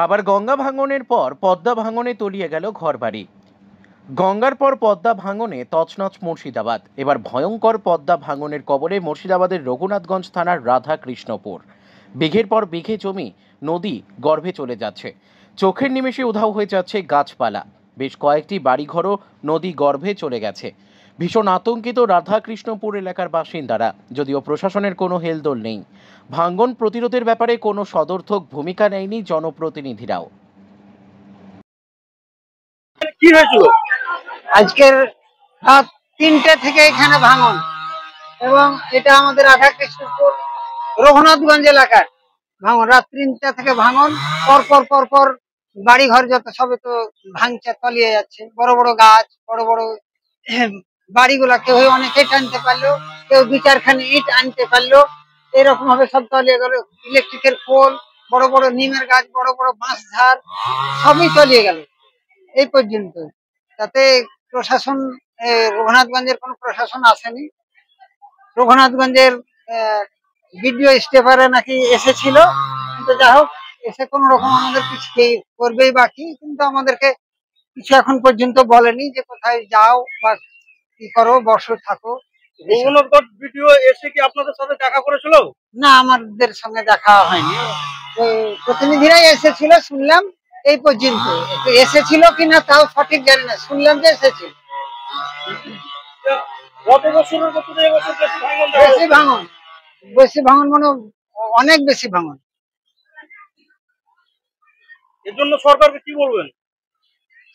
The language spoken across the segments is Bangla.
আবার গঙ্গা ভাঙনের পর পদ্মা ভাঙনে তলিয়ে গেল ঘরবাড়ি। গঙ্গার পর পদ্মা ভাঙনে তছনছ মুর্শিদাবাদ। এবার ভয়ঙ্কর পদ্মা ভাঙনের কবলে মুর্শিদাবাদের রঘুনাথগঞ্জ থানার রাধাকৃষ্ণপুর। বিঘের পর বিঘে জমি নদী গর্ভে চলে যাচ্ছে। চোখের নিমেষে উধাও হয়ে যাচ্ছে গাছপালা। বেশ কয়েকটি বাড়িঘরও নদী গর্ভে চলে গেছে। ভীষণ আতঙ্কিত রাধাকৃষ্ণপুর এলাকার বাসিন্দারা, যদিও প্রশাসনের কোনো হেলদোল নেই। ভাঙন প্রতিরোধের ব্যাপারে কোনো সদর্থক ভূমিকা নেয়নি জনপ্রতিনিধিরাও। কি হয়েছিল? আজকের রাত ৩টে থেকে এখানে ভাঙন, এবং এটা আমাদের রাধাকৃষ্ণপুর রঘুনাথগঞ্জ এলাকার ভাঙন। রাত ৩টা থেকে ভাঙন, পরপর পরপর বাড়ি ঘর যত সবে তো ভাঙছে, তলিয়ে যাচ্ছে। বড় বড় গাছ, বড় বড় বাড়িগুলা কেউ অনেকে টানতে পারলো, কেউ ২-৪খানি ইট আনতে পারলো, এরকম ভাবে সব তলিয়ে গেল। ইলেকট্রিকের পোল, বড় বড় নিমের গাছ, বড় বড় বাঁশ ঝাড়, সবই তলিয়ে গেল এই পর্যন্ত। তাতে প্রশাসন, রঘুনাথগঞ্জের কোনো প্রশাসন আসেনি। রঘুনাথগঞ্জের ভিডিও স্টেপারে নাকি এসেছিল, কিন্তু যা হোক, এসে কোন রকম আমাদের কিছু করবেই বাকি, কিন্তু আমাদেরকে কিছু এখন পর্যন্ত বলেনি যে কোথায় যাও বা কি করো, বসো থাকো। রঘুনাথগঞ্জ ভিডিও এসে কি আপনাদের সাথে দেখা করেছিল? না, আমাদের সঙ্গে দেখা হয়নি। প্রতিনিধিরাই এসেছিল শুনলাম, এই পর্যন্ত। এসেছিল কিনা তাও সঠিক জানি না, শুনলাম যে এসেছিল। গত বছরের মতো এবছর বেশি ভাঙন? বেশি ভাঙন মানে অনেক বেশি ভাঙন। এর জন্য সরকারকে কি বলবেন?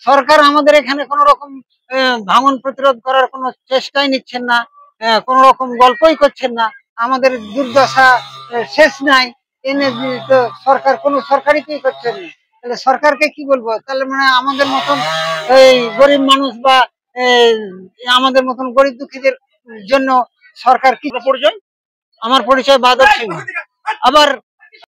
সরকার আমাদের এখানে কোন রকম ভাঙন প্রতিরোধ করার কোনো চেষ্টাই নিচ্ছেন না, কোন রকম গল্পই করছেন না। আমাদের দুর্দশা শেষ নাই, এনে তো সরকার কোনো সরকারই কি করছেন না। তাহলে সরকারকে কি বলবো? তাহলে মানে আমাদের মতন এই গরিব মানুষ বা আমাদের মতন গরিব দুঃখীদের জন্য সরকার কি? পরিচয়? আমার পরিচয় বাদল সিংহ। আবার